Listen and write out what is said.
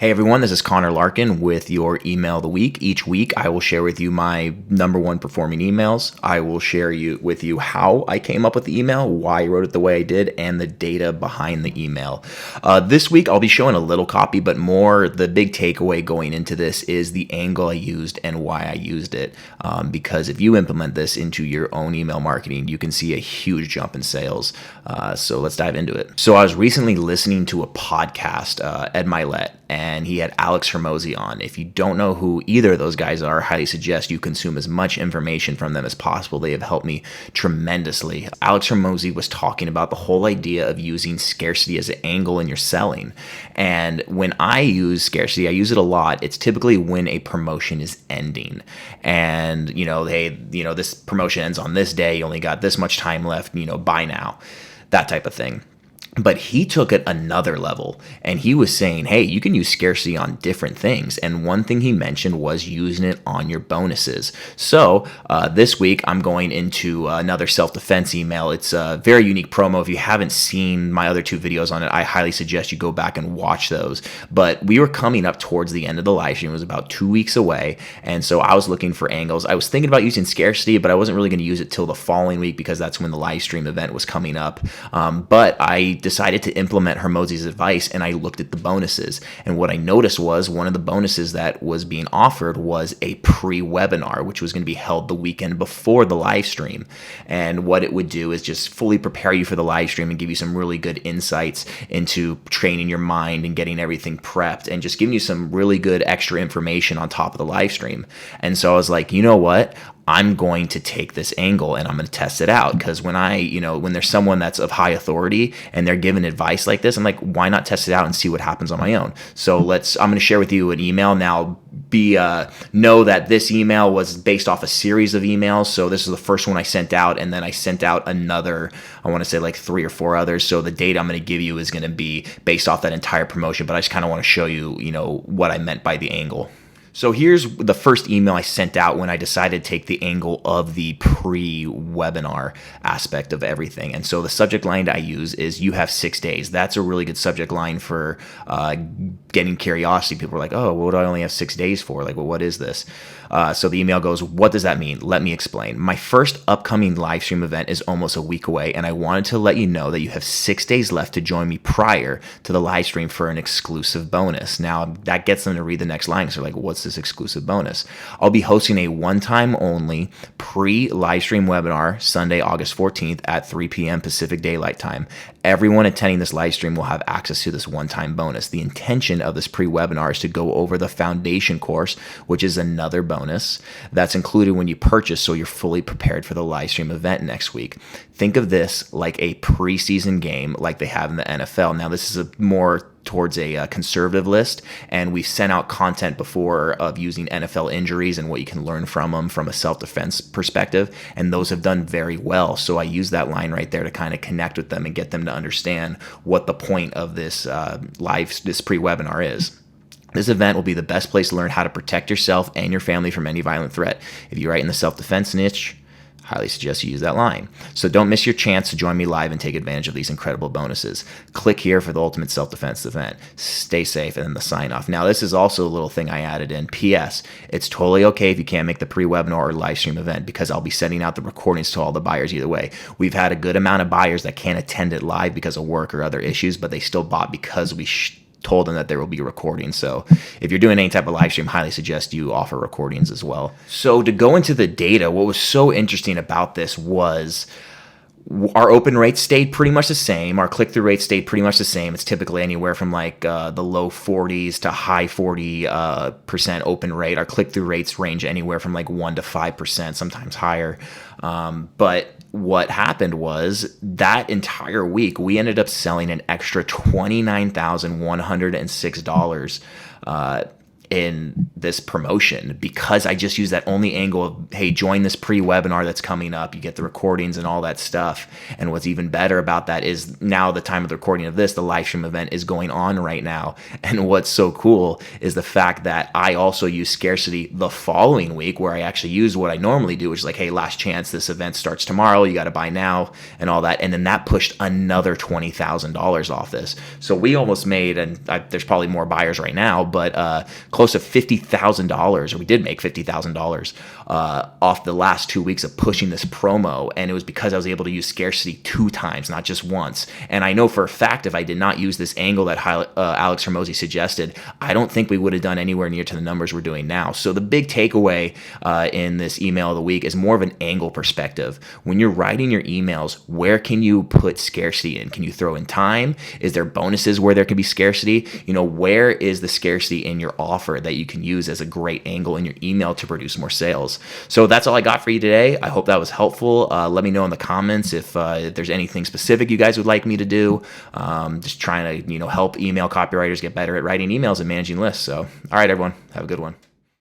Hey everyone, this is Connor Larkin with your email of the week. Each week, I will share with you my number one performing emails. I will share with you how I came up with the email, why I wrote it the way I did, and the data behind the email. This week, I'll be showing a little copy, but more the big takeaway going into this is the angle I used and why I used it. Because if you implement this into your own email marketing, you can see a huge jump in sales. So let's dive into it. So I was recently listening to a podcast, Ed Milet, and he had Alex Hormozi on. If you don't know who either of those guys are, I highly suggest you consume as much information from them as possible. They have helped me tremendously. Alex Hormozi was talking about the whole idea of using scarcity as an angle in your selling. And when I use scarcity, I use it a lot. It's typically when a promotion is ending. And, this promotion ends on this day. You only got this much time left, buy now. That type of thing. But he took it another level, and he was saying, hey, you can use scarcity on different things. And one thing he mentioned was using it on your bonuses. So this week, I'm going into another self-defense email. It's a very unique promo. If you haven't seen my other two videos on it, I highly suggest you go back and watch those. But we were coming up towards the end of the live stream. It was about 2 weeks away. And so I was looking for angles. I was thinking about using scarcity, but I wasn't really going to use it till the following week because that's when the live stream event was coming up. But I decided to implement Hormozi's advice, and I looked at the bonuses. And what I noticed was one of the bonuses that was being offered was a pre-webinar, which was going to be held the weekend before the live stream. And what it would do is just fully prepare you for the live stream and give you some really good insights into training your mind and getting everything prepped and just giving you some really good extra information on top of the live stream. And so I was like, you know what? I'm going to take this angle and I'm going to test it out, because when there's someone that's of high authority and they're giving advice like this, I'm like, why not test it out and see what happens on my own? So I'm going to share with you an email now. Know that this email was based off a series of emails. So this is the first one I sent out, and then I sent out another, I want to say like 3 or 4 others. So the data I'm going to give you is going to be based off that entire promotion, but I just kind of want to show you, what I meant by the angle. So here's the first email I sent out when I decided to take the angle of the pre-webinar aspect of everything. And so the subject line I use is, you have 6 days. That's a really good subject line for getting curiosity. People are like, oh, what do I only have 6 days for? Like, well, what is this? So the email goes, what does that mean? Let me explain. My first upcoming live stream event is almost a week away, and I wanted to let you know that you have 6 days left to join me prior to the live stream for an exclusive bonus. Now, that gets them to read the next line. So they're like, what's this exclusive bonus? I'll be hosting a one-time only pre-live stream webinar Sunday, August 14th at 3 p.m. Pacific Daylight Time. Everyone attending this live stream will have access to this one-time bonus. The intention of this pre-webinar is to go over the foundation course, which is another bonus that's included when you purchase, so you're fully prepared for the live stream event next week. Think of this like a preseason game like they have in the NFL. Now, this is more towards a conservative list, and we've sent out content before of using NFL injuries and what you can learn from them from a self-defense perspective, and those have done very well. So I use that line right there to kind of connect with them and get them to understand what the point of this pre-webinar is. This event will be the best place to learn how to protect yourself and your family from any violent threat. If you're right in the self-defense niche, highly suggest you use that line. So don't miss your chance to join me live and take advantage of these incredible bonuses. Click here for the ultimate self-defense event. Stay safe, and then the sign off. Now, this is also a little thing I added in. P.S. It's totally okay if you can't make the pre-webinar or live stream event, because I'll be sending out the recordings to all the buyers either way. We've had a good amount of buyers that can't attend it live because of work or other issues, but they still bought because we told them that there will be recordings. So if you're doing any type of live stream, highly suggest you offer recordings as well. So to go into the data, what was so interesting about this was our open rate stayed pretty much the same. Our click-through rate stayed pretty much the same. It's typically anywhere from like the low 40s to high 40% open rate. Our click-through rates range anywhere from like 1 to 5%, sometimes higher. But what happened was that entire week, we ended up selling an extra $29,106 in this promotion because I just use that only angle of, hey, join this pre-webinar that's coming up. You get the recordings and all that stuff. And what's even better about that is now the time of the recording of this, the live stream event is going on right now. And what's so cool is the fact that I also use scarcity the following week, where I actually use what I normally do, which is like, hey, last chance, this event starts tomorrow, you got to buy now and all that. And then that pushed another $20,000 off this. So we almost made, and there's probably more buyers right now, but close to $50,000, or we did make $50,000 off the last 2 weeks of pushing this promo. And it was because I was able to use scarcity 2 times, not just once. And I know for a fact, if I did not use this angle that Alex Hormozi suggested, I don't think we would have done anywhere near to the numbers we're doing now. So the big takeaway in this email of the week is more of an angle perspective. When you're writing your emails, where can you put scarcity in? Can you throw in time? Is there bonuses where there can be scarcity? Where is the scarcity in your offer that you can use as a great angle in your email to produce more sales? So that's all I got for you today. I hope that was helpful. Let me know in the comments if there's anything specific you guys would like me to do. Just trying to help email copywriters get better at writing emails and managing lists. So all right, everyone, have a good one.